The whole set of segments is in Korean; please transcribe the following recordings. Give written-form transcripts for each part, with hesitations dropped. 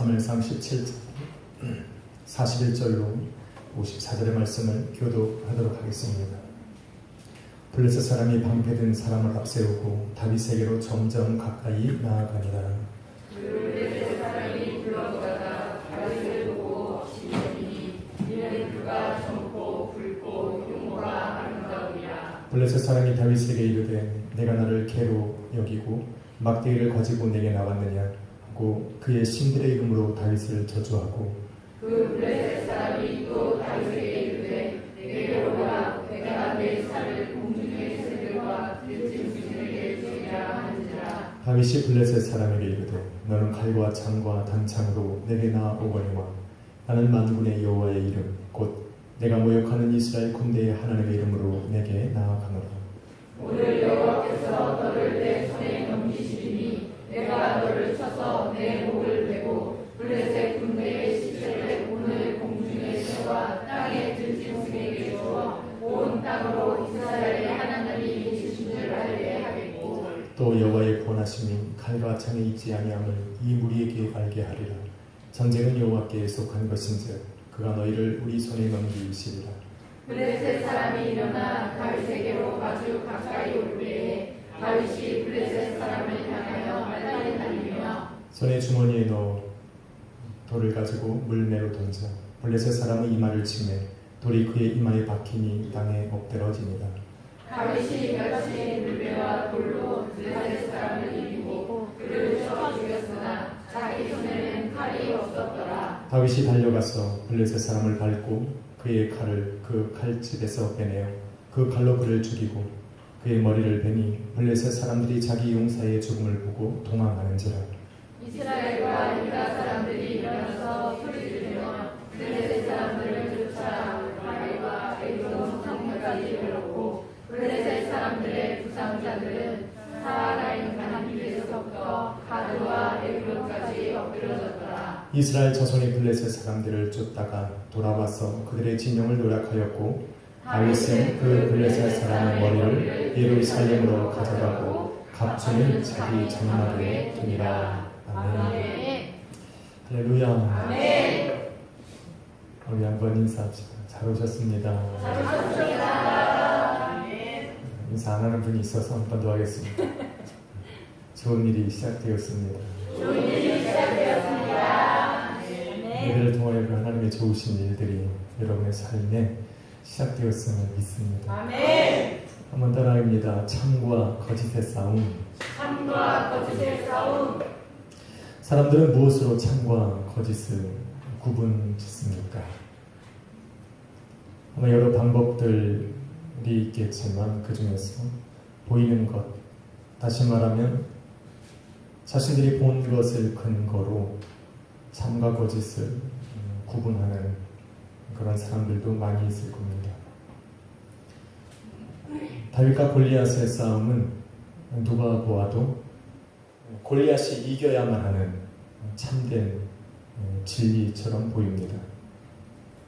사무엘상 17장 41절로 54절의 말씀을 교독하도록 하겠습니다. 블레셋 사람이 방패든 사람을 앞세우고 다윗에게로 점점 가까이 나아가니라. 블레셋 사람이 불러다가 다윗을 보고 시면이 이는 그가 젊고 붉고 용모가 아름다우니라. 블레셋 사람이 다윗에게 이르되 내가 나를 개로 여기고 막대기를 가지고 내게 나왔느냐 하고 그의 신들의 이름으로 다윗을 저주하고 그 블레셋 사람이 또 다윗에게 이르되 내게로 오라 내가 내 살을 공중의 새들과 들짐승에게 주리라 하는지라. 다윗이 블레셋 사람에게 이르되 너는 칼과 창과 단창으로 내게 나아오거니와 나는 만군의 여호와의 이름 곧 내가 모욕하는 이스라엘 군대의 하나님의 이름으로 내게 나아가노라. 오늘 여호와께서 너를 내 손에 넘기시리니 내가 너를 쳐서 내 목을 베고 블레셋 군대의 시체를 오늘 공중의 새와 땅의 들짐승에게 주어 온 땅으로 이스라엘의 하나님이 계신 줄 알게 하겠고 또 여호와의 권하심이 칼과 창에 있지 아니함을 이 무리에게 알게 하리라. 전쟁은 여호와께 속한 것인즉 그가 너희를 우리 손에 넘기시리라. 블레셋 사람이 일어나 다윗에게로 아주 가까이 올 때에 다윗이 블레셋 사람을 향하여 말다리 다니며 손에 주머니에 넣어 돌을 가지고 물매로 던져 블레셋 사람의 이마를 치매 돌이 그의 이마에 박히니 땅에 엎드러지니라. 다윗이 같이 물매와 돌로 블레셋 사람을 이기고 그를 쳐 죽였으나 자기 손에는 칼이 없었더라. 다윗이 달려가서 블레셋 사람을 밟고 그의 칼을 그 칼집에서 빼내어 그 칼로 그를 죽이고 그의 머리를 베니 블레셋 사람들이 자기 용사의 죽음을 보고 도망하는지라. 이스라엘과 유다 사람들이 일어나서 소리지르며 블레셋 사람들을 쫓아 바리와 에glon 성까지 이르렀고 블레셋 사람들의 부상자들은 사하라임 가나안에서부터 가드와 에glon까지 엎드러졌더라. 이스라엘 자손이 블레셋 사람들을 쫓다가 돌아와서 그들의 진영을 노략하였고 다윗은 그 블레셋 사람의 머리를 예루살렘으로 가져가고 각주는 자기 장막에 두니라. 아멘. 할렐루야. 아멘. 우리 한번 인사합시다. 잘 오셨습니다. 잘 오셨습니다. 인사 안 하는 분이 있어서 한 번 더 하겠습니다. 좋은 일이 시작되었습니다. 좋은 일이 시작되었습니다. 예배를 통하여 그 하나님의 좋으신 일들이 여러분의 삶에 시작되었음을 믿습니다. 아멘. 한번 따라합니다. 참과 거짓의 싸움. 참과 거짓의 싸움. 사람들은 무엇으로 참과 거짓을 구분짓습니까? 아마 여러 방법들이 있겠지만 그 중에서 보이는 것, 다시 말하면 자신들이 본 것을 근거로 참과 거짓을 구분하는 그런 사람들도 많이 있을 겁니다. 다윗과 골리앗의 싸움은 누가 보아도 골리앗이 이겨야만 하는 참된 진리처럼 보입니다.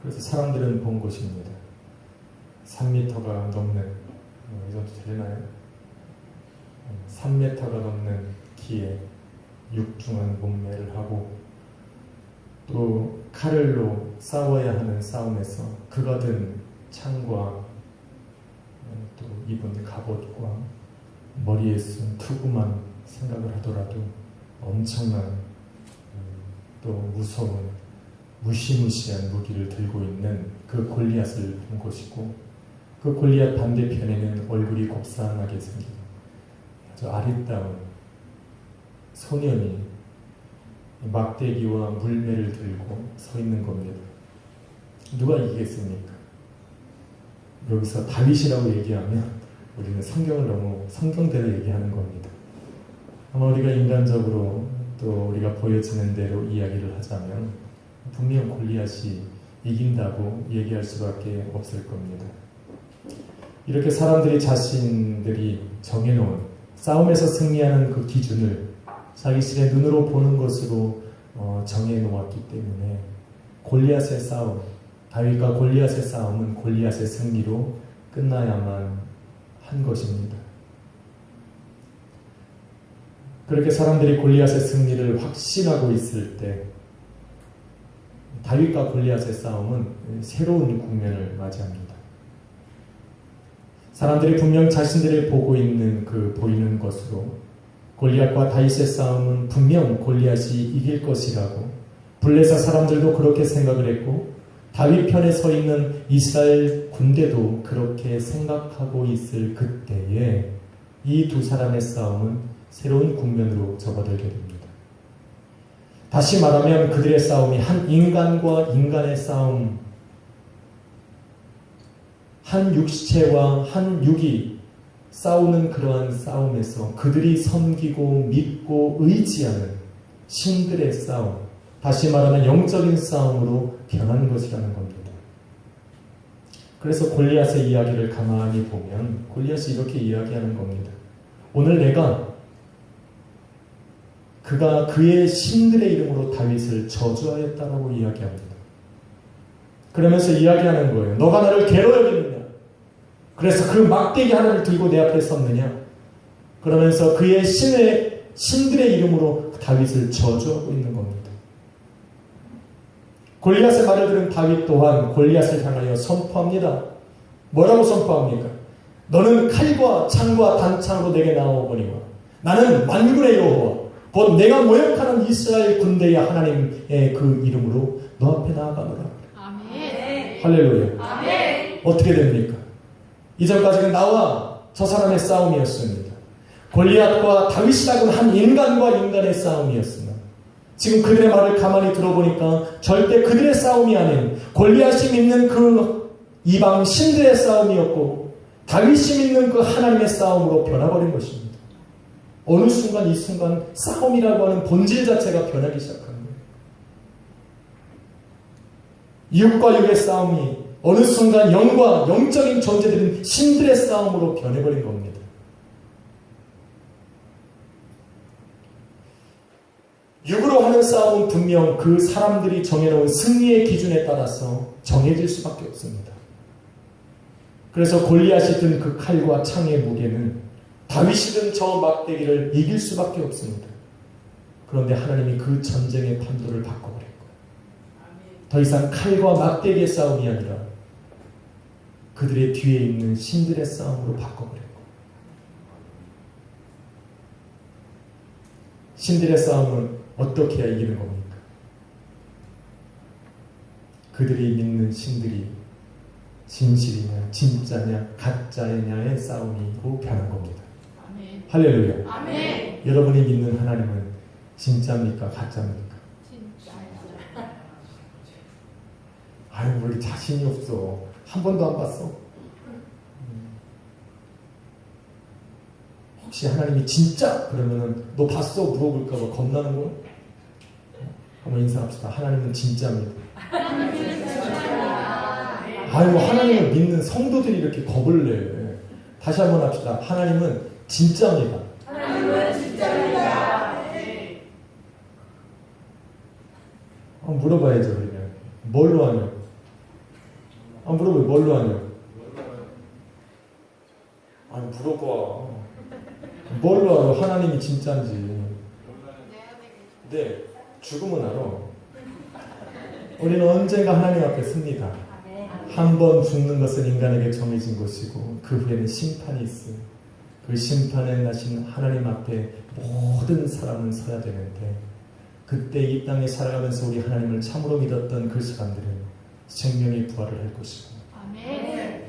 그래서 사람들은 본 것입니다. 3m가 넘는, 이 정도 되나요? 3m가 넘는 키에 육중한 몸매를 하고 또 칼을로 싸워야 하는 싸움에서 그가 든 창과 또 입은 갑옷과 머리에 쓴 투구만 생각을 하더라도 엄청난 또 무서운 무시무시한 무기를 들고 있는 그 골리앗을 본 것이고 그 골리앗 반대편에는 얼굴이 곱상하게 생긴 아주 아리따운 소년이 막대기와 물매를 들고 서 있는 겁니다. 누가 이기겠습니까? 여기서 다윗이라고 얘기하면 우리는 성경을 너무 성경대로 얘기하는 겁니다. 아마 우리가 인간적으로 또 우리가 보여지는 대로 이야기를 하자면 분명 골리앗이 이긴다고 얘기할 수밖에 없을 겁니다. 이렇게 사람들이 자신들이 정해놓은 싸움에서 승리하는 그 기준을 자기들의 눈으로 보는 것으로 정해놓았기 때문에 골리앗의 싸움, 다윗과 골리앗의 싸움은 골리앗의 승리로 끝나야만 한 것입니다. 그렇게 사람들이 골리앗의 승리를 확신하고 있을 때 다윗과 골리앗의 싸움은 새로운 국면을 맞이합니다. 사람들이 분명 자신들이 보고 있는 보이는 것으로 골리앗과 다윗의 싸움은 분명 골리앗이 이길 것이라고 블레셋 사람들도 그렇게 생각을 했고 다윗 편에 서 있는 이스라엘 군대도 그렇게 생각하고 있을 그때에 이 두 사람의 싸움은 새로운 국면으로 접어들게 됩니다. 다시 말하면 그들의 싸움이 한 인간과 인간의 싸움, 한 육체와 한 육이 싸우는 그러한 싸움에서 그들이 섬기고 믿고 의지하는 신들의 싸움, 다시 말하면 영적인 싸움으로 변하는 것이라는 겁니다. 그래서 골리앗의 이야기를 가만히 보면 골리앗이 이렇게 이야기하는 겁니다. 오늘 그가 그의 신들의 이름으로 다윗을 저주하였다라고 이야기합니다. 그러면서 이야기하는 거예요. 너가 나를 개로 여기느냐? 그래서 그 막대기 하나를 들고 내 앞에 섰느냐? 그러면서 그의 신들의 이름으로 다윗을 저주하고 있는 겁니다. 골리앗의 말을 들은 다윗 또한 골리앗을 향하여 선포합니다. 뭐라고 선포합니까? 너는 칼과 창과 단창으로 내게 나오거니와 나는 만군의 여호와 곧 내가 모욕하는 이스라엘 군대의 하나님의 그 이름으로 너 앞에 나아가노라. 아멘. 할렐루야. 아멘. 어떻게 됩니까? 이전까지는 나와 저 사람의 싸움이었습니다. 골리앗과 다윗이라고는 한 인간과 인간의 싸움이었으나 지금 그들의 말을 가만히 들어보니까 절대 그들의 싸움이 아닌 골리앗이 믿는 그 이방 신들의 싸움이었고 다윗이 믿는 그 하나님의 싸움으로 변화버린 것입니다. 어느 순간 이 순간 싸움이라고 하는 본질 자체가 변하기 시작한 거예요. 육과 육의 싸움이 어느 순간 영과 영적인 존재들인 신들의 싸움으로 변해버린 겁니다. 육으로 하는 싸움은 분명 그 사람들이 정해놓은 승리의 기준에 따라서 정해질 수밖에 없습니다. 그래서 골리앗이 든 그 칼과 창의 무게는 다윗이 든 저 막대기를 이길 수밖에 없습니다. 그런데 하나님이 그 전쟁의 판도를 바꿔버린 거예요. 더 이상 칼과 막대기의 싸움이 아니라 그들의 뒤에 있는 신들의 싸움으로 바꿔버린 거예요. 신들의 싸움은 어떻게 해야 이기는 겁니까? 그들이 믿는 신들이 진실이냐 진짜냐 가짜냐의 싸움이고 변한 겁니다. 아멘. 할렐루야. 아멘. 여러분이 믿는 하나님은 진짜입니까 가짜입니까? 진짜야. 아유 왜 이렇게 자신이 없어. 한 번도 안 봤어. 혹시 하나님이 진짜 그러면은 너 봤어? 물어볼까 봐 겁나는 거야? 한번 인사합시다. 하나님은 진짜입니다. 아유 하나님을 믿는 성도들이 이렇게 겁을 내. 다시 한번 합시다. 하나님은 진짜입니다. 하나님은 진짜입니다. 한번 물어봐야죠. 그러면 뭘로 하냐? 한번 물어봐요. 뭘로 하냐? 아니 물어봐. 뭘로 알아? 하나님이 진짜인지. 네, 죽으면 알아. 우리는 언젠가 하나님 앞에 섭니다. 한 번 죽는 것은 인간에게 정해진 것이고 그 후에는 심판이 있어요. 그 심판에 나신 하나님 앞에 모든 사람은 서야 되는데 그때 이 땅에 살아가면서 우리 하나님을 참으로 믿었던 그 사람들은 생명의 부활을 할 것이고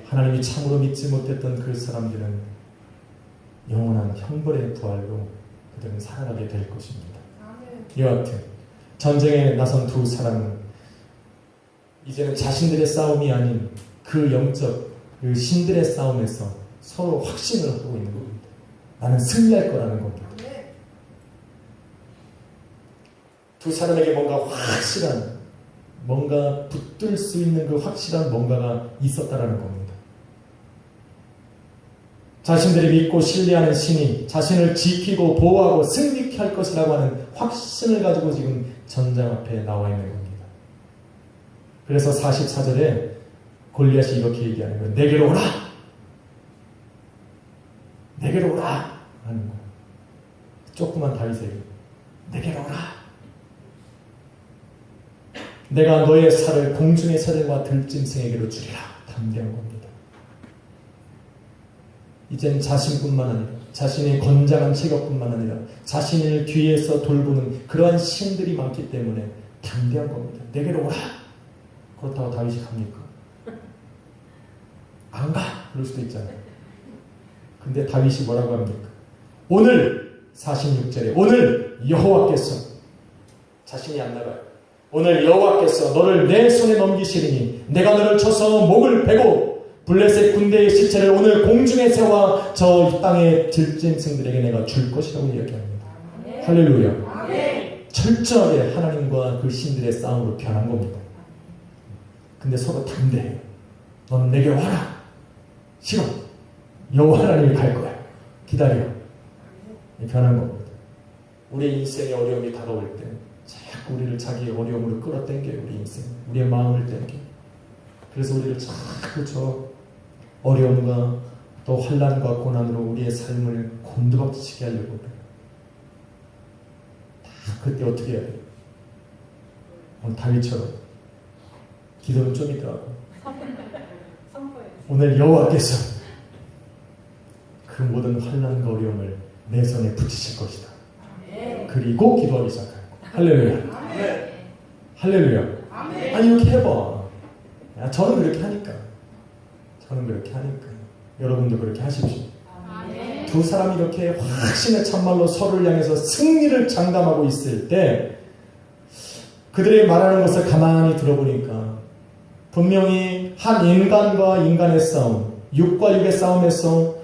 하나님이 참으로 믿지 못했던 그 사람들은 영원한 형벌의 부활로 그들은 살아가게 될 것입니다. 여하튼 전쟁에 나선 두 사람은 이제는 자신들의 싸움이 아닌 그 영적 그 신들의 싸움에서 서로 확신을 하고 있는 겁니다. 나는 승리할 거라는 겁니다. 두 사람에게 뭔가 확실한 뭔가 붙들 수 있는 그 확실한 뭔가가 있었다라는 겁니다. 자신들이 믿고 신뢰하는 신이 자신을 지키고 보호하고 승리케 할 것이라고 하는 확신을 가지고 지금 전장 앞에 나와 있는 겁니다. 그래서 44절에 골리앗이 이렇게 얘기하는 거예요. 내게로 오라! 내게로 오라! 하는 거예요. 조그만 다윗에게 내게로 오라! 내가 너의 살을 공중의 새들과 들짐승에게로 주리라. 담대한 겁니다. 이젠 자신뿐만 아니라 자신의 건장한 체격뿐만 아니라 자신을 뒤에서 돌보는 그러한 신들이 많기 때문에 담대한 겁니다. 내게로 오라. 그렇다고 다윗이 갑니까? 안 가. 그럴 수도 있잖아요. 근데 다윗이 뭐라고 합니까? 오늘 46절에 오늘 여호와께서 자신이 안 나가요. 오늘 여호와께서 너를 내 손에 넘기시리니 내가 너를 쳐서 목을 베고 블레셋 군대의 시체를 오늘 공중의 새와 저 땅의 들짐승들에게 내가 줄 것이라고 이야기합니다. 할렐루야. 철저하게 하나님과 그 신들의 싸움으로 변한 겁니다. 근데 서로 담대해요. 너는 내게 와라. 싫어. 여호와 하나님이 갈 거야. 기다려. 변한 겁니다. 우리의 인생의 어려움이 다가올 때 자꾸 우리를 자기의 어려움으로 끌어당겨요. 우리 인생, 우리의 마음을 당겨. 그래서 우리를 자꾸 저 어려움과 또 환난과 고난으로 우리의 삶을 곤두박질치게 하려고 해요. 그때 어떻게 해야 돼요? 오늘 다윗처럼 기도는 좀 있더라고. 오늘 여호와께서 그 모든 환난과 어려움을 내 손에 붙이실 것이다. 그리고 기도하기 시작해요. 할렐루야. 할렐루야. 아니 이렇게 해봐. 야, 저는 그렇게 하니까. 여러분도 그렇게 하십시오. 두 사람이 이렇게 확신의 참말로 서로를 향해서 승리를 장담하고 있을 때 그들이 말하는 것을 가만히 들어보니까 분명히 한 인간과 인간의 싸움, 육과 육의 싸움에서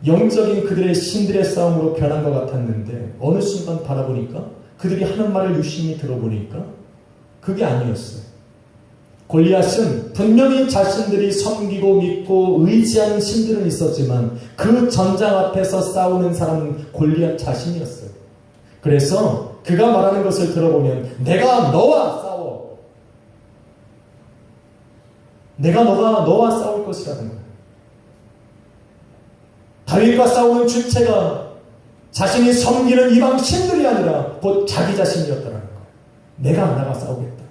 영적인 그들의 신들의 싸움으로 변한 것 같았는데 어느 순간 바라보니까 그들이 하는 말을 유심히 들어보니까 그게 아니었어요. 골리앗은 분명히 자신들이 섬기고 믿고 의지하는 신들은 있었지만 그 전장 앞에서 싸우는 사람은 골리앗 자신이었어요. 그래서 그가 말하는 것을 들어보면 내가 너와 싸워. 내가 너와 싸울 것이라는 거예요. 다윗과 싸우는 주체가 자신이 섬기는 이방 신들이 아니라 곧 자기 자신이었다는 거예요. 내가 나가 싸우겠다.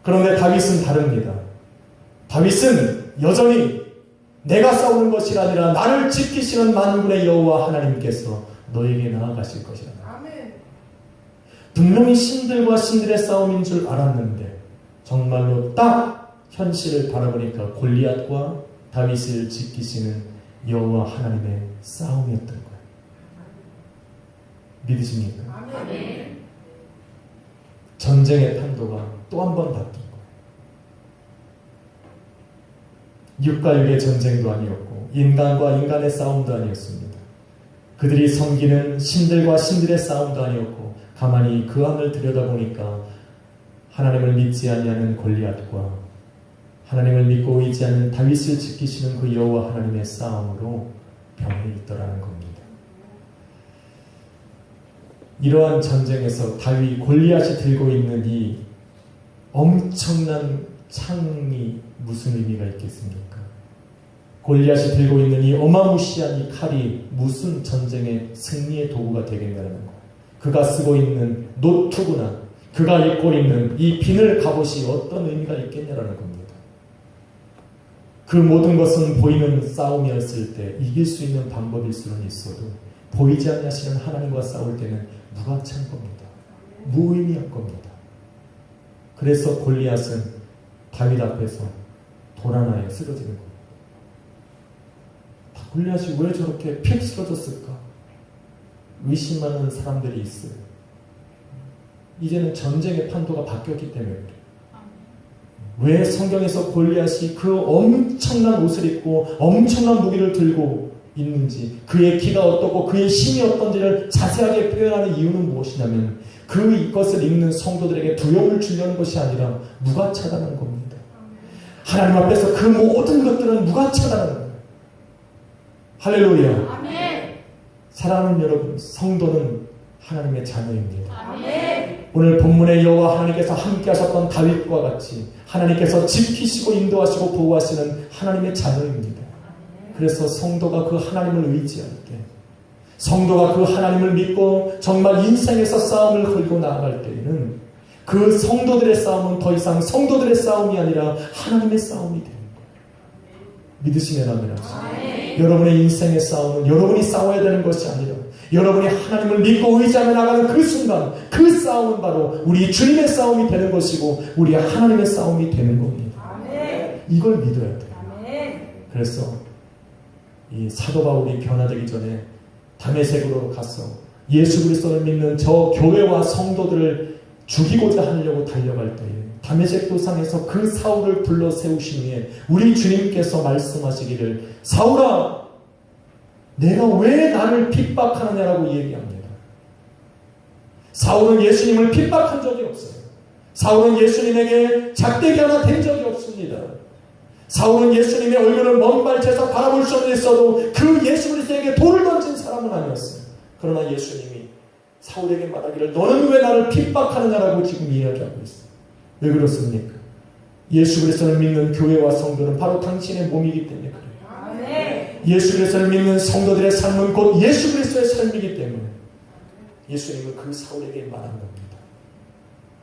그런데 다윗은 다릅니다. 다윗은 여전히 내가 싸우는 것이 아니라 나를 지키시는 만군의 여호와 하나님께서 너에게 나아가실 것이다. 분명히 신들과 신들의 싸움인 줄 알았는데 정말로 딱 현실을 바라보니까 골리앗과 다윗을 지키시는 여호와 하나님의 싸움이었던 거예요. 믿으십니까? 전쟁의 판도가 또 한 번 바뀐 거예요. 육과 육의 전쟁도 아니었고 인간과 인간의 싸움도 아니었습니다. 그들이 섬기는 신들과 신들의 싸움도 아니었고 가만히 그 안을 들여다보니까 하나님을 믿지 아니하는 골리앗과 하나님을 믿고 의지하는 다윗을 지키시는 그 여호와 하나님의 싸움으로 병이 있더라는 겁니다. 이러한 전쟁에서 다윗 골리앗이 들고 있는 이 엄청난 창이 무슨 의미가 있겠습니까? 골리앗이 들고 있는 이 어마무시한 이 칼이 무슨 전쟁의 승리의 도구가 되겠냐는 거예요. 그가 쓰고 있는 노트구나 그가 입고 있는 이 비늘 갑옷이 어떤 의미가 있겠냐라는 겁니다. 그 모든 것은 보이는 싸움이었을 때 이길 수 있는 방법일 수는 있어도 보이지 않으시는 하나님과 싸울 때는 무가치한 겁니다. 무의미한 겁니다. 그래서 골리앗은 다윗 앞에서 돌 하나에 쓰러지는 겁니다. 골리앗이 왜 저렇게 픽 쓰러졌을까? 의심하는 사람들이 있어요. 이제는 전쟁의 판도가 바뀌었기 때문에 그래요. 왜 성경에서 골리앗이 그 엄청난 옷을 입고 엄청난 무기를 들고 있는지 그의 기가 어떻고 그의 힘이 어떤지를 자세하게 표현하는 이유는 무엇이냐면 그것을 읽는 성도들에게 두려움을 주려는 것이 아니라 무가치하다는 겁니다. 하나님 앞에서 그 모든 것들은 무가치하다는 거예요. 할렐루야. 아멘. 사랑하는 여러분, 성도는 하나님의 자녀입니다. 아멘. 오늘 본문의 여호와 하나님께서 함께 하셨던 다윗과 같이 하나님께서 지키시고 인도하시고 보호하시는 하나님의 자녀입니다. 그래서 성도가 그 하나님을 의지할 때 성도가 그 하나님을 믿고 정말 인생에서 싸움을 걸고 나아갈 때에는 그 성도들의 싸움은 더 이상 성도들의 싸움이 아니라 하나님의 싸움이 되는 거예요. 믿으시면 아멘하세요. 여러분의 인생의 싸움은 여러분이 싸워야 되는 것이 아니라 여러분이 하나님을 믿고 의지하며 나가는 그 순간 그 싸움은 바로 우리 주님의 싸움이 되는 것이고 우리 하나님의 싸움이 되는 겁니다. 이걸 믿어야 돼요. 그래서 이 사도 바울이 변화되기 전에 다메섹으로 가서 예수 그리스도를 믿는 저 교회와 성도들을 죽이고자 하려고 달려갈 때에 다메섹 도상에서 그 사울을 불러 세우신 후에 우리 주님께서 말씀하시기를 사울아 내가 왜 나를 핍박하느냐라고 얘기합니다. 사울은 예수님을 핍박한 적이 없어요. 사울은 예수님에게 작대기 하나 된 적이 없습니다. 사울은 예수님의 얼굴을 먼 발치에서 바라볼 수 있어도 그 예수 그리스도에게 돌을 던진 사람은 아니었어요. 그러나 예수님이 사울에게 말하기를 너는 왜 나를 핍박하느냐라고 지금 이야기하고 있어요. 왜 그렇습니까? 예수 그리스도를 믿는 교회와 성도는 바로 당신의 몸이기 때문에 그래요. 예수 그리스도를 믿는 성도들의 삶은 곧 예수 그리스도의 삶이기 때문에 예수님은 그 사울에게 말한 겁니다.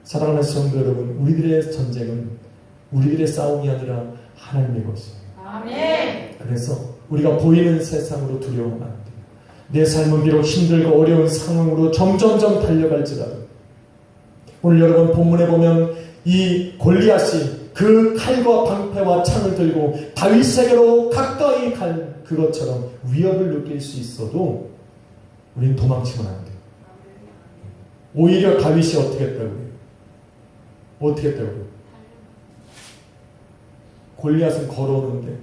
사랑하는 성도 여러분, 우리들의 전쟁은 우리들의 싸움이 아니라 하나님의 것이에요. 그래서 우리가 보이는 세상으로 두려워하면 안 돼요. 내 삶은 비록 힘들고 어려운 상황으로 점점점 달려갈지라도 오늘 여러분 본문에 보면 이 골리앗이 그 칼과 방패와 창을 들고 다윗에게로 가까이 갈 그것처럼 위협을 느낄 수 있어도 우리는 도망치면 안 돼요. 오히려 다윗이 어떻게 했다고요? 어떻게 했다고요? 골리앗은 걸어오는데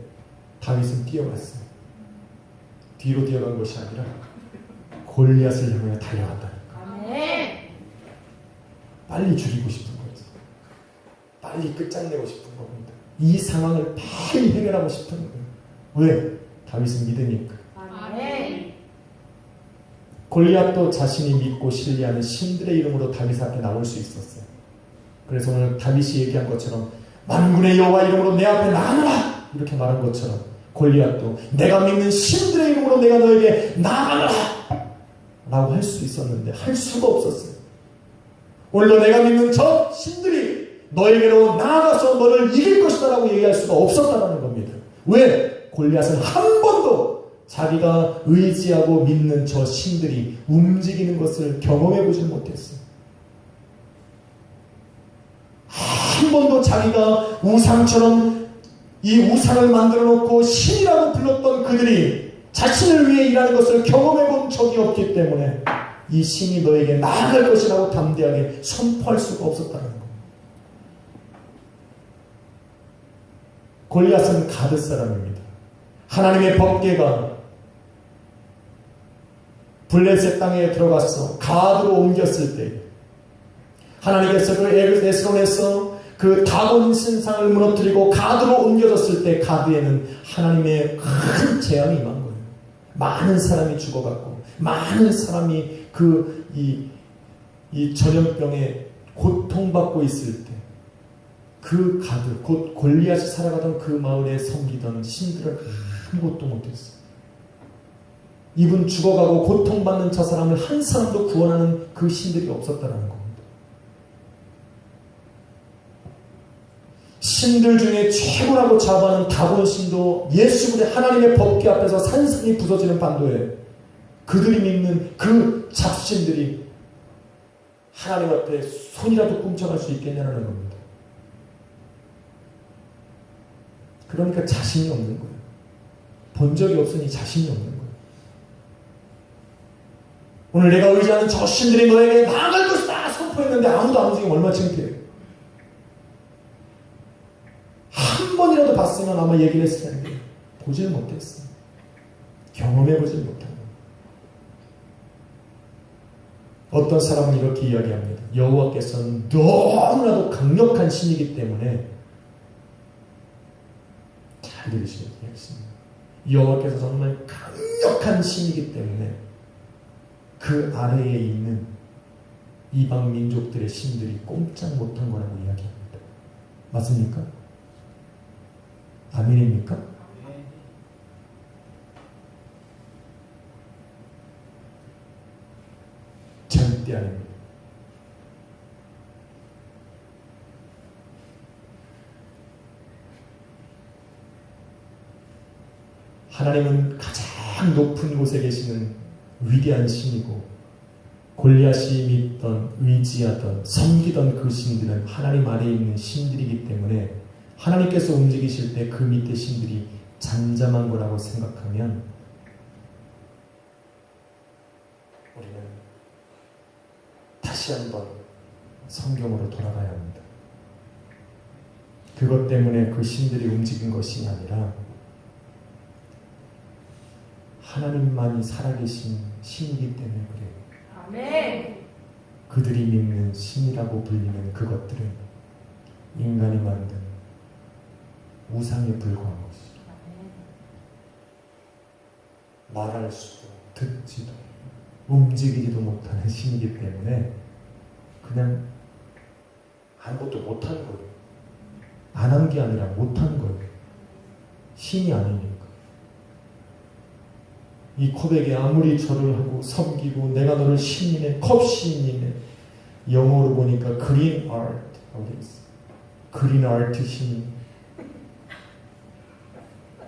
다윗은 뛰어갔어요. 뒤로 뛰어간 것이 아니라 골리앗을 향해 달려갔다니까. 빨리 죽이고 싶은 거죠. 빨리 끝장내고 싶은 겁니다. 이 상황을 빨리 해결하고 싶은 거예요. 왜? 다윗은 믿으니까. 골리앗도 자신이 믿고 신뢰하는 신들의 이름으로 다윗 앞에 나올 수 있었어요. 그래서 오늘 다윗이 얘기한 것처럼 만군의 여호와 이름으로 내 앞에 나가라 이렇게 말한 것처럼 골리앗도 내가 믿는 신들의 이름으로 내가 너에게 나가라 라고 할 수 있었는데 할 수가 없었어요. 오늘도 내가 믿는 저 신들이 너에게로 나아가서 너를 이길 것이다 라고 얘기할 수가 없었다는 겁니다. 왜? 골리앗은 한 번도 자기가 의지하고 믿는 저 신들이 움직이는 것을 경험해 보질 못했어요. 한 번도 자기가 우상처럼 이 우상을 만들어 놓고 신이라고 불렀던 그들이 자신을 위해 일하는 것을 경험해 본 적이 없기 때문에 이 신이 너에게 나아갈 것이라고 담대하게 선포할 수가 없었다는 겁니다. 골리앗은 가드 사람입니다. 하나님의 법궤가 블레셋 땅에 들어가서 가드로 옮겼을 때 하나님께서 그 에스론에서 그 다곤 신상을 무너뜨리고 가드로 옮겨졌을 때 가드에는 하나님의 큰 재앙이 임한 거예요. 많은 사람이 죽어갔고 많은 사람이 이 전염병에 고통받고 있을 때 그 가드 곧 골리앗이 살아가던 그 마을에 섬기던 신들은 아무것도 못했어요. 이분 죽어가고 고통받는 저 사람을 한 사람도 구원하는 그 신들이 없었다는 겁니다. 신들 중에 최고라고 자부하는 다곤 신도 예수 그리스도 하나님의 법궤 앞에서 산산이 부서지는 반도에 그들이 믿는 그 잡신들이 하나님 앞에 손이라도 꿈쩍할 수 있겠냐는 겁니다. 그러니까 자신이 없는 거예요. 본 적이 없으니 자신이 없는 거예요. 오늘 내가 의지하는 저 신들이 너에게 나아갈 것이다 선포했는데 아무도 안 움직이면 얼마나 창피해요. 한 번이라도 봤으면 아마 얘기를 했을 텐데 보지를 못했어요. 경험해보질 못한 거예요. 어떤 사람은 이렇게 이야기합니다. 여호와께서는 너무나도 강력한 신이기 때문에 잘 들으시면 되겠습니다. 여호와께서 정말 강력한 신이기 때문에 그 아래에 있는 이방 민족들의 신들이 꼼짝 못한 거라고 이야기합니다. 맞습니까? 아멘입니까? 절대 아닙니다. 하나님은 가장 높은 곳에 계시는 위대한 신이고 골리앗이 믿던, 의지하던, 섬기던 그 신들은 하나님 아래에 있는 신들이기 때문에 하나님께서 움직이실 때 그 밑에 신들이 잠잠한 거라고 생각하면 우리는 다시 한번 성경으로 돌아가야 합니다. 그것 때문에 그 신들이 움직인 것이 아니라 하나님만이 살아계신 신이기 때문에 그래요. 아멘. 그들이 믿는 신이라고 불리는 그것들은 인간이 만든 우상에 불과한 것이죠. 말할 수도 듣지도 움직이지도 못하는 신이기 때문에 그냥 아무것도 못한 거예요. 안 한 게 아니라 못한 거예요. 신이 아니니까. 이 컵에게 아무리 절을 하고 섬기고 내가 너를 신이네, 컵신이네, 영어로 보니까 그린 아트, 그린 아트 신.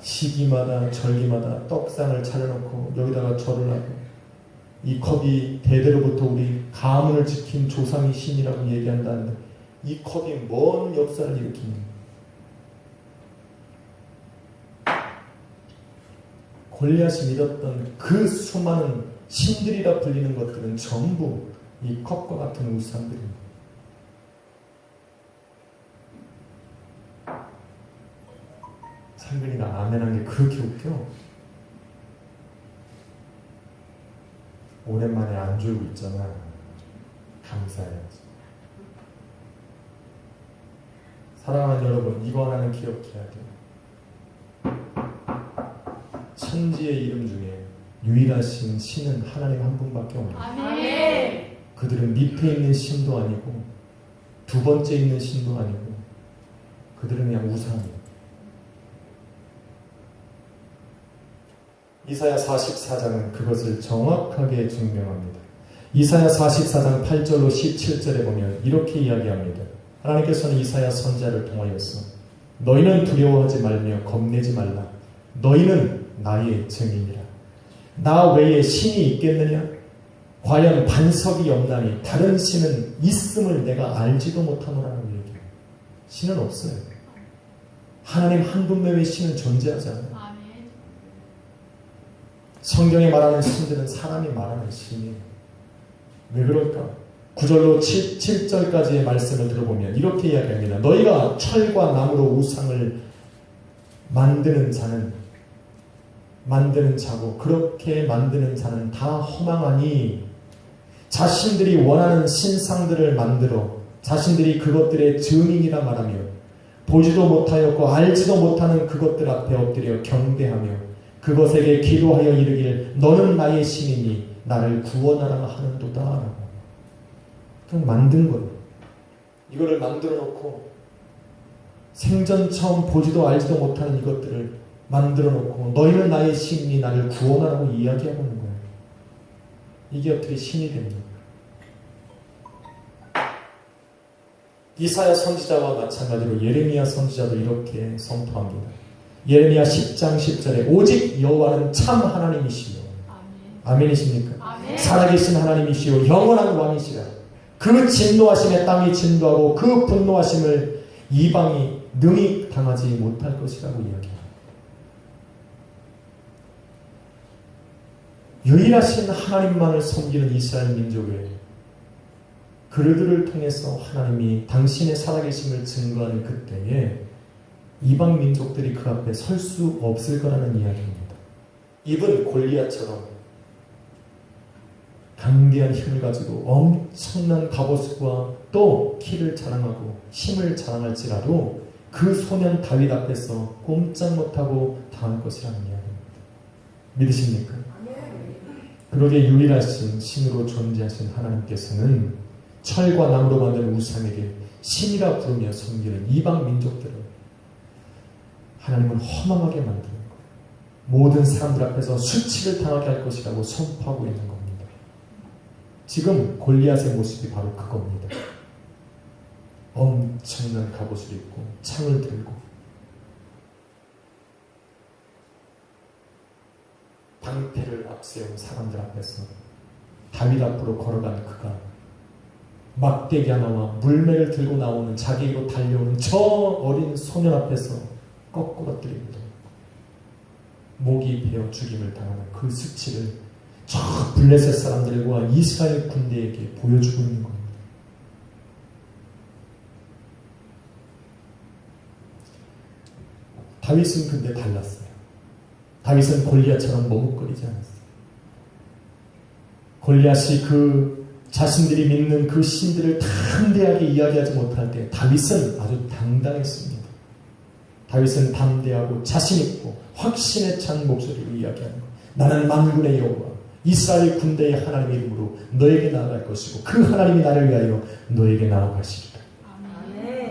시기마다 절기마다 떡상을 차려놓고 여기다가 절을 하고 이 컵이 대대로부터 우리 가문을 지킨 조상이 신이라고 얘기한다는데 이 컵이 뭔 역사를 일으키는 골리앗이 믿었던 그 수많은 신들이라 불리는 것들은 전부 이 컵과 같은 우상들입니다. 상근이가 아멘한 게 그렇게 웃겨. 오랜만에 안 졸고 있잖아. 감사해야지. 사랑하는 여러분, 이거 하나는 기억해야 돼요. 천지의 이름 중에 유일하신 신은 하나님 한 분밖에 없는 거예요. 아멘. 그들은 밑에 있는 신도 아니고 두 번째 있는 신도 아니고 그들은 그냥 우상이에요. 이사야 44장은 그것을 정확하게 증명합니다. 이사야 44장 8절로 17절에 보면 이렇게 이야기합니다. 하나님께서는 이사야 선지자를 통하여서 너희는 두려워하지 말며 겁내지 말라. 너희는 나의 증인이라. 나 외에 신이 있겠느냐? 과연 반석이 없나니 다른 신은 있음을 내가 알지도 못하노라고 얘기해요. 신은 없어요. 하나님 한 분 외에 신은 존재하지 않아요. 성경에 말하는 신들은 사람이 말하는 신이에요. 왜 그럴까? 9절로 7절까지의 말씀을 들어보면 이렇게 이야기합니다. 너희가 철과 나무로 우상을 만드는 자고 그렇게 만드는 자는 다 허망하니 자신들이 원하는 신상들을 만들어 자신들이 그것들의 증인이라 말하며 보지도 못하였고 알지도 못하는 그것들 앞에 엎드려 경배하며 그것에게 기도하여 이르길 너는 나의 신이니 나를 구원하라 하는도다. 그냥 만든 거예요. 이거를 만들어 놓고 생전 처음 보지도 알지도 못하는 이것들을 만들어 놓고 너희는 나의 신이니 나를 구원하라고 이야기하고 있는 거예요. 이게 어떻게 신이 됩니까? 이사야 선지자와 마찬가지로 예레미야 선지자도 이렇게 선포합니다. 예레미야 10장 10절에 오직 여호와는 참 하나님이시요. 아멘이십니까? 아멘. 살아계신 하나님이시요 영원한 왕이시라. 그 진노하심에 땅이 진도하고 그 분노하심을 이방이 능히 당하지 못할 것이라고 이야기합니다. 유일하신 하나님만을 섬기는 이스라엘 민족을 그들을 통해서 하나님이 당신의 살아계심을 증거하는 그때에 이방 민족들이 그 앞에 설 수 없을 거라는 이야기입니다. 입은 골리앗처럼 강대한 힘을 가지고 엄청난 갑옷과 또 키를 자랑하고 힘을 자랑할지라도 그 소년 다윗 앞에서 꼼짝 못하고 당할 것이라는 이야기입니다. 믿으십니까? 그러게 유일하신 신으로 존재하신 하나님께서는 철과 나무로 만든 우상에게 신이라 부르며 섬기는 이방 민족들을 하나님은 허망하게 만드는 거예요. 모든 사람들 앞에서 수치를 당하게 할 것이라고 선포하고 있는 겁니다. 지금 골리앗의 모습이 바로 그겁니다. 엄청난 갑옷을 입고 창을 들고 방패를 앞세운 사람들 앞에서 다윗 앞으로 걸어간 그가 막대기 하나와 물매를 들고 나오는 자기로 달려오는 저 어린 소년 앞에서 거꾸러뜨립니다. 목이 베어 죽임을 당하는 그 수치를 저 블레셋 사람들과 이스라엘 군대에게 보여주고 있는 겁니다. 다윗은 근데 달랐어요. 다윗은 골리앗처럼 머뭇거리지 않았어요. 골리앗이 그 자신들이 믿는 그 신들을 담대하게 이야기하지 못할 때 다윗은 아주 당당했습니다. 다윗은 담대하고 자신있고 확신에 찬 목소리로 이야기하는 것. 나는 만군의 여호와 이스라엘 군대의 하나님 이름으로 너에게 나아갈 것이고 그 하나님이 나를 위하여 너에게 나아가시리라.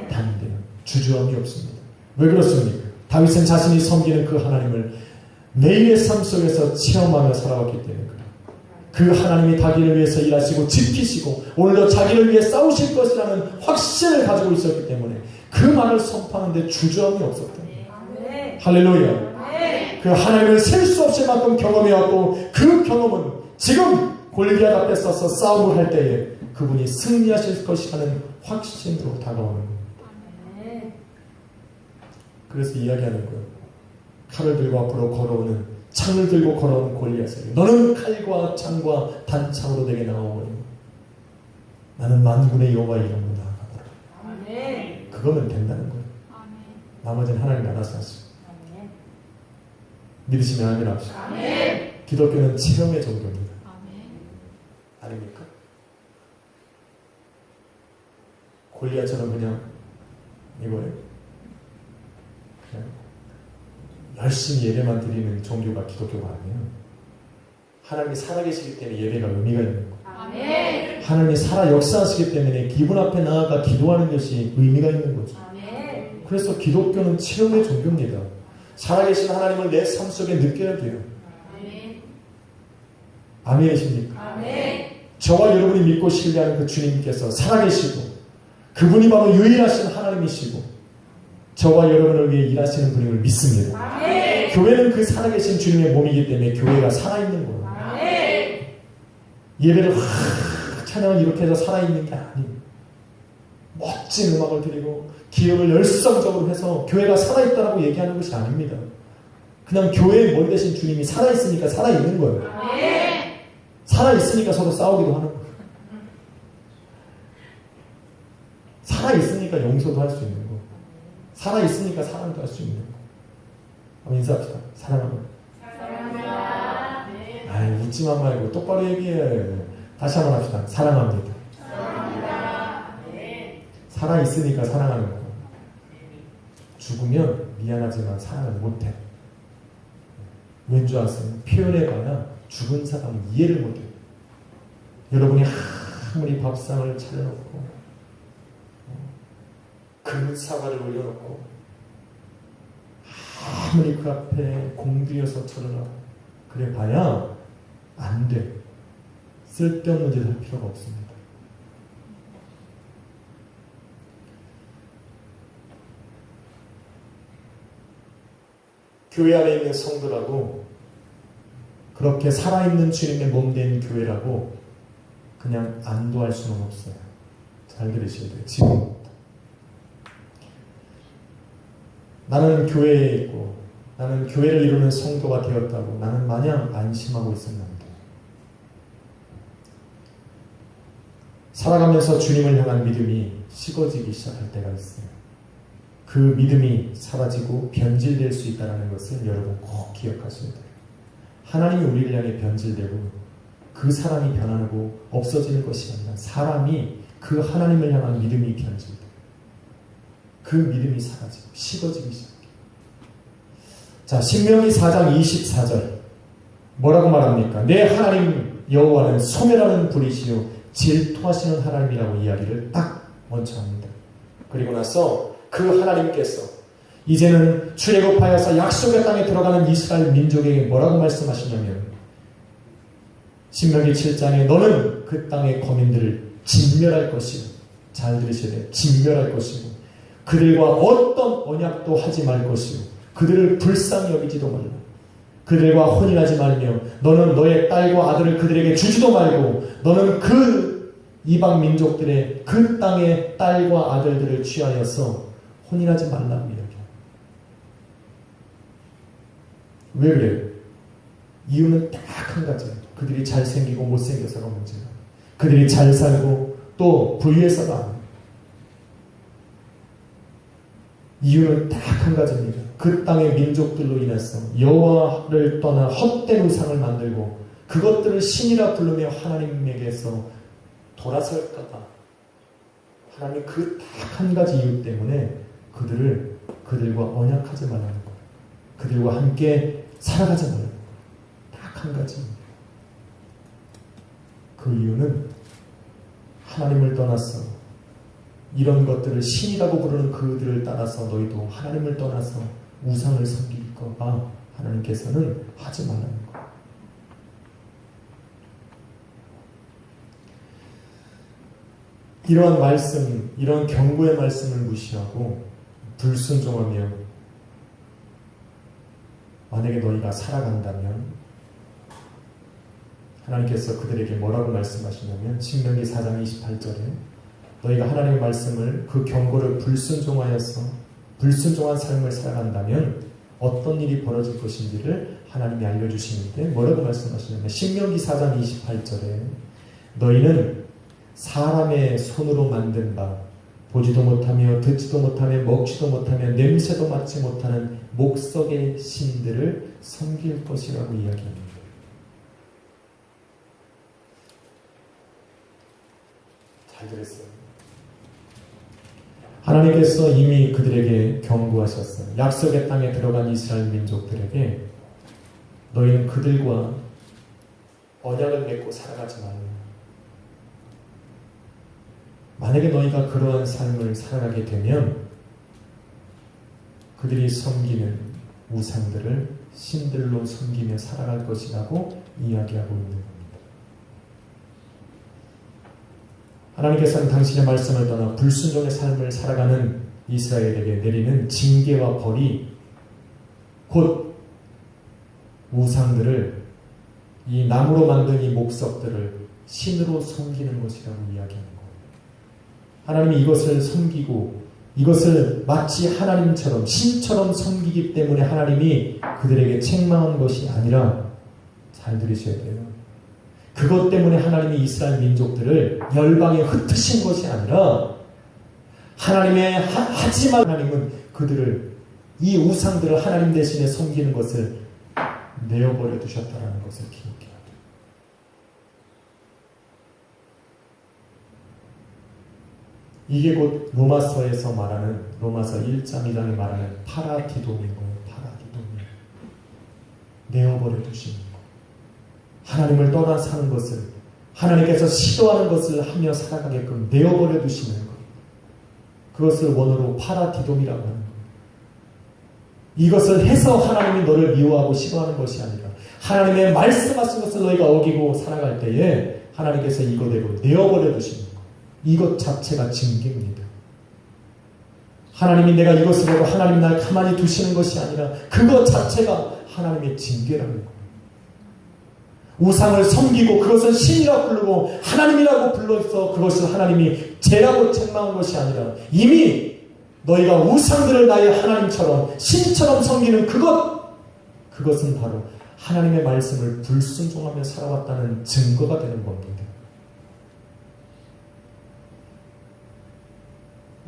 담대한 주저함이 없습니다. 왜 그렇습니까? 다윗은 자신이 섬기는 그 하나님을 매일의 삶 속에서 체험하며 살아왔기 때문에 그래요. 그 하나님이 자기를 위해서 일하시고 지키시고 오늘도 자기를 위해 싸우실 것이라는 확신을 가지고 있었기 때문에 그 말을 선포하는데 주저함이 없었다. 할렐루야. 그 하나님을 셀 수 없을 만큼 경험해왔고 그 경험은 지금 골리앗 앞에 서서 싸움을 할 때에 그분이 승리하실 것이라는 확신으로 다가오는 거예요. 그래서 이야기하는 거예요. 칼을 들고 앞으로 걸어오는 창을 들고 걸어오는 골리앗에게 너는 칼과 창과 단창으로 내게 나오거니 나는 만군의 여호와의 이름으로 나아가더라. 그거면 된다는 거예요. 나머지는 하나님 알아서 하시고 믿으시면 아멘 합시다. 기독교는 체험의 종교입니다. 아닙니까? 골리앗처럼 그냥 이거예요. 그냥 열심히 예배만 드리는 종교가 기독교가 아니에요. 하나님이 살아계시기 때문에 예배가 의미가 있는 거예요. 하나님이 살아 역사하시기 때문에 기분 앞에 나아가 기도하는 것이 의미가 있는 거죠. 그래서 기독교는 체험의 종교입니다. 살아계신 하나님을 내 삶 속에 느껴야 돼요. 아멘이십니까? 저와 여러분이 믿고 신뢰하는 그 주님께서 살아계시고 그분이 바로 유일하신 하나님이시고 저와 여러분을 위해 일하시는 분임을 믿습니다. 교회는 그 살아계신 주님의 몸이기 때문에 교회가 살아있는 거예요. 예배를 찬양을 이렇게 해서 살아있는 게 아니에요. 멋진 음악을 드리고 기업을 열성적으로 해서 교회가 살아있다라고 얘기하는 것이 아닙니다. 그냥 교회의 머리 대신 주님이 살아있으니까 살아있는 거예요. 살아있으니까 서로 싸우기도 하는 거예요. 살아있으니까 용서도 할 수 있는 거예요. 살아있으니까 사랑도 할 수 있는 거예요. 한번 인사합시다. 사랑합니다. 아이, 웃지만 말고 똑바로 얘기해. 다시 한번 합시다. 사랑합니다. 살아있으니까 사랑하는 거예요. 죽으면 미안하지만 사랑을 못해. 왠 줄 아세요? 표현해봐야 죽은 사람은 이해를 못해요. 여러분이 아무리 밥상을 차려놓고 그 사과를 올려놓고 아무리 그 앞에 공들여서 틀어놔 그래 봐야 안 돼. 쓸데없는 짓 할 필요가 없습니다. 교회 안에 있는 성도라고 그렇게 살아있는 주님의 몸된 교회라고 그냥 안도할 수는 없어요. 잘 들으셔야 돼요. 지금 나는 교회에 있고 나는 교회를 이루는 성도가 되었다고 나는 마냥 안심하고 있었는데 살아가면서 주님을 향한 믿음이 식어지기 시작할 때가 있어요. 그 믿음이 사라지고 변질될 수 있다는 것을 여러분 꼭 기억하셔야 돼요. 하나님이 우리를 향해 변질되고 그 사람이 변하고 없어지는 것이 아니라 사람이 그 하나님을 향한 믿음이 변질돼요. 그 믿음이 사라지고 식어지기 시작해요. 자, 신명기 4장 24절 뭐라고 말합니까? 내 하나님 여호와는 소멸하는 분이시요 질투하시는 하나님이라고 이야기를 딱 먼저 합니다. 그리고 나서 그 하나님께서 이제는 출애굽하여서 약속의 땅에 들어가는 이스라엘 민족에게 뭐라고 말씀하시냐면 신명기 7장에 너는 그 땅의 거민들을 진멸할 것이고 잘 들으셔야 돼요. 진멸할 것이고 그들과 어떤 언약도 하지 말 것이고 그들을 불쌍히 여기지도 말라. 그들과 혼인하지 말며 너는 너의 딸과 아들을 그들에게 주지도 말고 너는 그 이방 민족들의 그 땅의 딸과 아들들을 취하여서 혼인하지 말라고 이야기해요. 왜 그래요? 이유는 딱 한 가지예요. 그들이 잘생기고 못생겨서가 문제예요. 그들이 잘 살고 또 부유해서가 아니에요. 이유는 딱 한 가지입니다. 그 땅의 민족들로 인해서 여호와를 떠나 헛된 우상을 만들고 그것들을 신이라 부르며 하나님에게서 돌아설까봐 하나님 그 딱 한 가지 이유 때문에 그들과 언약하지 말라는 거예요. 그들과 함께 살아가지 말라는 거예요. 딱 한 가지입니다. 그 이유는 하나님을 떠나서 이런 것들을 신이라고 부르는 그들을 따라서 너희도 하나님을 떠나서 우상을 섬길까봐 하나님께서는 하지 말라는 거예요. 이러한 말씀, 이런 경고의 말씀을 무시하고 불순종하며 만약에 너희가 살아간다면 하나님께서 그들에게 뭐라고 말씀하시냐면 신명기 4장 28절에 너희가 하나님의 말씀을 그 경고를 불순종하여서 불순종한 삶을 살아간다면 어떤 일이 벌어질 것인지를 하나님이 알려주시는데 뭐라고 말씀하시냐면 신명기 4장 28절에 너희는 사람의 손으로 만든 바 보지도 못하며 듣지도 못하며 먹지도 못하며 냄새도 맡지 못하는 목석의 신들을 섬길 것이라고 이야기합니다. 잘 들었어요. 하나님께서 이미 그들에게 경고하셨어요. 약속의 땅에 들어간 이스라엘 민족들에게 너희는 그들과 언약을 맺고 살아가지 말라. 만약에 너희가 그러한 삶을 살아가게 되면 그들이 섬기는 우상들을 신들로 섬기며 살아갈 것이라고 이야기하고 있는 겁니다. 하나님께서는 당신의 말씀을 떠나 불순종의 삶을 살아가는 이스라엘에게 내리는 징계와 벌이 곧 우상들을 이 나무로 만든 이 목석들을 신으로 섬기는 것이라고 이야기하는 거예요. 하나님이 이것을 섬기고 이것을 마치 하나님처럼 신처럼 섬기기 때문에 하나님이 그들에게 책망한 것이 아니라 잘 들으셔야 돼요. 그것 때문에 하나님이 이스라엘 민족들을 열방에 흩으신 것이 아니라 하나님의 하지만 하나님은 그들을 이 우상들을 하나님 대신에 섬기는 것을 내어버려 두셨다는 것을 기억해야 돼요. 이게 곧 로마서에서 말하는 로마서 1장 2장에 말하는 파라디돔인 거예요. 파라디돔. 내어버려 두시는 거. 하나님을 떠나 사는 것을 하나님께서 싫어하는 것을 하며 살아가게끔 내어버려 두시는 것. 그것을 원어로 파라디돔이라고 하는 거예요. 이것을 해서 하나님이 너를 미워하고 싫어하는 것이 아니라 하나님의 말씀하신 것을 너희가 어기고 살아갈 때에 하나님께서 이거대로 내어버려 두시는 것. 이것 자체가 징계입니다. 하나님이 내가 이것을 하고 하나님 날 가만히 두시는 것이 아니라 그것 자체가 하나님의 징계라는 거예요. 우상을 섬기고 그것을 신이라고 부르고 하나님이라고 불러서 그것을 하나님이 죄라고 책망한 것이 아니라 이미 너희가 우상들을 나의 하나님처럼 신처럼 섬기는 그것은 바로 하나님의 말씀을 불순종하며 살아왔다는 증거가 되는 겁니다.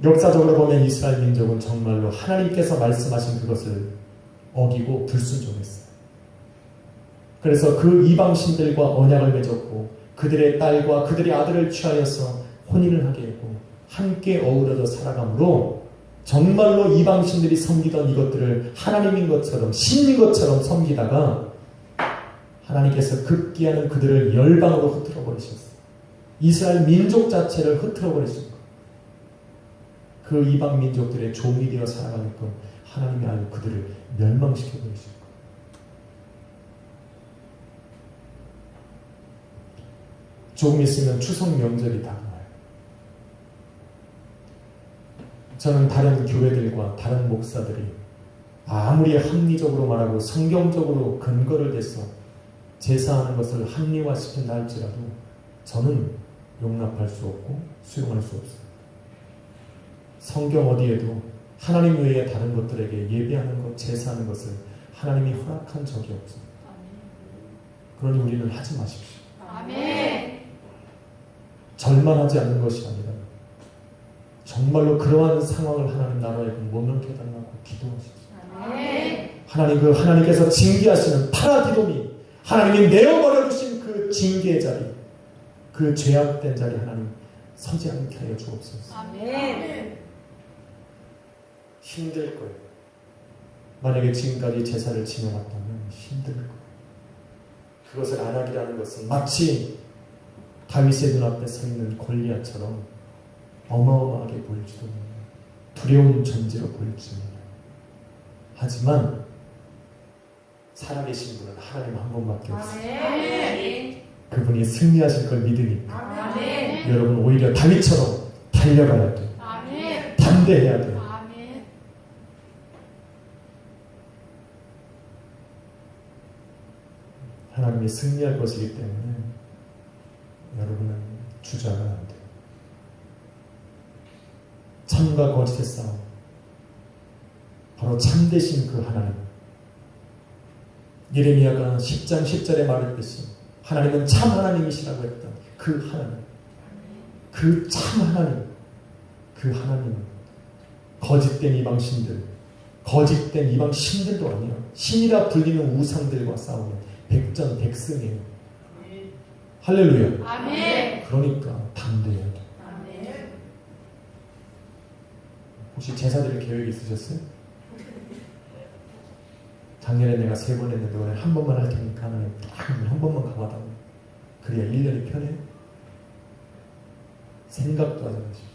역사적으로 보면 이스라엘 민족은 정말로 하나님께서 말씀하신 그것을 어기고 불순종했어요. 그래서 그 이방신들과 언약을 맺었고 그들의 딸과 그들의 아들을 취하여서 혼인을 하게 했고 함께 어우러져 살아가므로 정말로 이방신들이 섬기던 이것들을 하나님인 것처럼 신인 것처럼 섬기다가 하나님께서 급기야는 그들을 열방으로 흩어져 버리셨어요. 이스라엘 민족 자체를 흩어져 버리신 거예요. 그 이방 민족들의 종이 되어 살아가게끔 하나님이 아주 그들을 멸망시켜 버리신 거예요. 조금 있으면 추석 명절이 다가와요. 저는 다른 교회들과 다른 목사들이 아무리 합리적으로 말하고 성경적으로 근거를 대서 제사하는 것을 합리화시킨다 할지라도 저는 용납할 수 없고 수용할 수 없어요. 성경 어디에도 하나님 외에 다른 것들에게 예배하는 것, 제사하는 것을 하나님이 허락한 적이 없어요. 그러니 우리는 하지 마십시오. 아멘. 절만하지 않는 것이 아니라 정말로 그러한 상황을 하나님 나라에 모면케 해달라고 기도하십시오. 아멘. 하나님, 그 하나님께서 징계하시는 파라디돔이 하나님이 내어버려 주신 그 징계의 자리, 그 죄악된 자리 하나님 서지 않게 하여 주옵소서. 아멘. 힘들 거예요. 만약에 지금까지 제사를 지내왔다면 힘들 거예요. 그것을 안 하기라는 것은 마치 다윗의 눈앞에 서 있는 골리앗처럼 어마어마하게 보일지도 몰라요. 두려운 존재로 보일지 몰라요. 하지만 살아계신 분은 하나님 한 분밖에 없어요. 아멘. 그분이 승리하실 걸 믿으니까 아멘. 여러분 오히려 다윗처럼 달려가야 돼요. 아멘. 담대해야 돼요. 아멘. 하나님이 승리할 것이기 때문에 여러분은 주저하면 안 돼요. 참과 거짓의 싸움, 바로 참되신 그 하나님. 예레미야가 10장 10절에 말했듯이 하나님은 참 하나님이시라고 했던 그 하나님, 그 참 하나님, 그 하나님은 거짓된 이방신들, 거짓된 이방신들도 아니에요. 신이라 불리는 우상들과 싸우는 백전백승이에요. 할렐루야. 아멘. 그러니까 담대해야 돼. 아멘. 혹시 제사 드릴 계획 있으셨어요? 작년에 내가 3번 했는데 오늘 한 번만 할 테니까 하나님 한 번만 감하다고. 그래야 1년이 편해요. 생각도 하지 마십시오.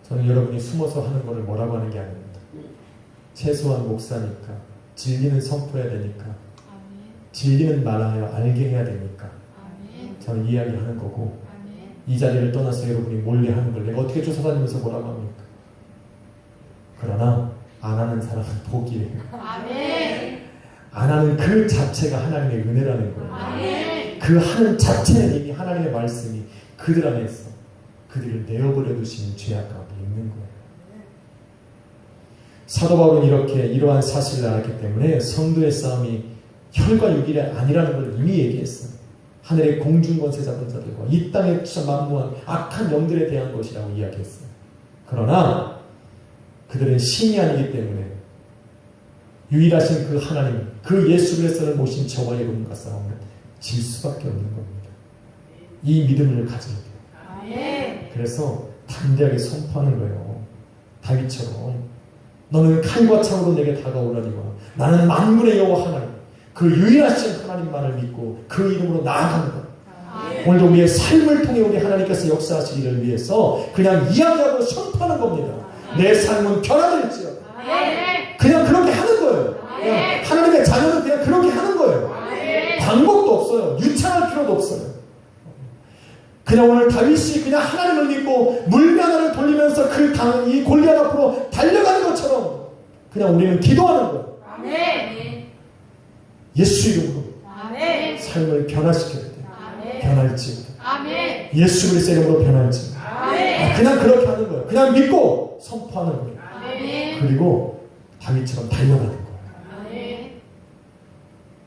저는 여러분이 숨어서 하는 것을 뭐라고 하는 게 아닙니다. 최소한 목사니까 진리는 선포해야 되니까 진리는 말하여 알게 해야 되니까 아멘. 저는 이야기하는 거고 아멘. 이 자리를 떠나서 여러분이 몰래 하는 걸 내가 어떻게 쫓아다니면서 뭐라고 합니까? 그러나 안 하는 사람은 복이에요. 아멘. 안 하는 그 자체가 하나님의 은혜라는 거예요. 아멘. 그 하는 자체는 이미 하나님의 말씀이 그들 안에서 그들을 내어버려 두시는 죄악 가운데 있는 거예요. 사도 바울은 이러한 사실을 알았기 때문에 성도의 싸움이 혈과 육이 아니라는 걸 이미 얘기했어요. 하늘의 공중권세 잡은 자들과 이 땅에 만무한 악한 영들에 대한 것이라고 이야기했어요. 그러나 그들은 신이 아니기 때문에 유일하신 그 하나님, 그 예수 그리스도를 모신 저와 여러분과 싸우면 질 수밖에 없는 겁니다. 이 믿음을 가져야 돼요. 아멘. 그래서 담대하게 선포하는 거예요. 다윗처럼 너는 칼과 창으로 내게 다가오려니와 나는 만군의 여호와 하나님, 그 유일하신 하나님만을 믿고 그 이름으로 나아가는 것. 아멘. 오늘도 우리의 삶을 통해 우리 하나님께서 역사하시기를 위해서 그냥 이야기하고 선포하는 겁니다. 내 삶은 변화될지어다. 아멘. 그냥 그렇게 하는 거예요. 아멘. 하나님의 자녀는 그냥 그렇게 하는 거예요. 아멘. 방법도 없어요. 유창할 필요도 없어요. 그냥 오늘 다윗이 그냥 하나님을 믿고 물면허를 돌리면서 이 골리앗 앞으로 달려가는 것처럼 그냥 우리는 기도하는 거예요. 아멘. 예수 이름으로 아멘. 삶을 변화시켜야 돼요. 아멘. 변할지. 아멘. 예수 그리스도 이름으로 변할지. 아멘. 그냥 그렇게 하는 거예요. 그냥 믿고 선포하는 거예요. 아멘. 그리고 다윗처럼 달려가는 거예요. 아멘.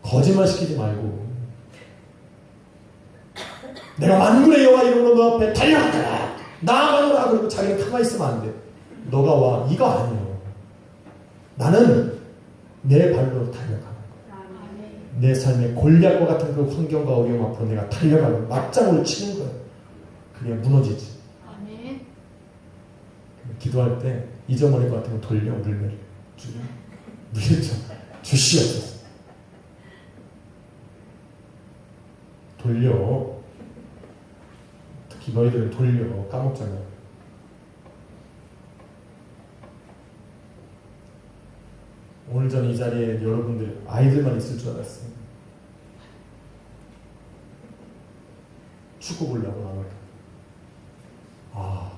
거짓말 시키지 말고 내가 만군의 여호와 이름으로 너 앞에 달려가라 나아가노라 그리고 자기는 가만히 있으면 안 돼. 너가 와 이거 아니에요. 나는 내 발로 달려가는 거야. 아멘. 내 삶의 골리앗과 같은 그 환경과 어려움 앞으로 내가 달려가는 맞장구를 치는 거야. 그래야 무너지지. 아멘. 기도할 때 잊어버릴 것 같으면 돌려 물매를 주시옵소서. 돌려. 특히 너희들은 돌려. 까먹잖아요. 오늘 전 이 자리에 여러분들 아이들만 있을 줄 알았어요. 축구 보려고 나와요. 아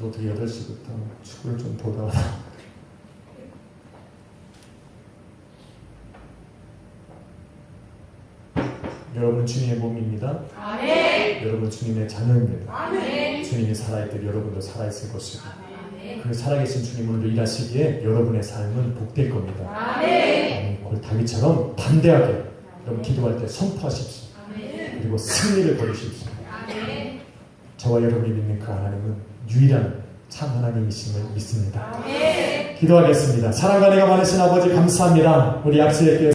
또 어떻게 8시부터 축구를 좀 보다가 여러분은 주님의 몸입니다. 아멘. 여러분 주님의 자녀입니다. 아멘. 주님이 살아있듯 여러분도 살아있을 것이고 아멘. 그 살아계신 주님으로 일하시기에 여러분의 삶은 복될 겁니다. 아멘. 곧 다윗처럼 담대하게 여러분 기도할 때 선포하십시오. 아멘. 그리고 승리를 거두십시오. 아멘. 저와 여러분이 믿는 그 하나님은 유일한 참 하나님이심을 믿습니다. 아멘. 기도하겠습니다. 사랑과 은혜가 많으신 아버지 감사합니다. 우리 약속의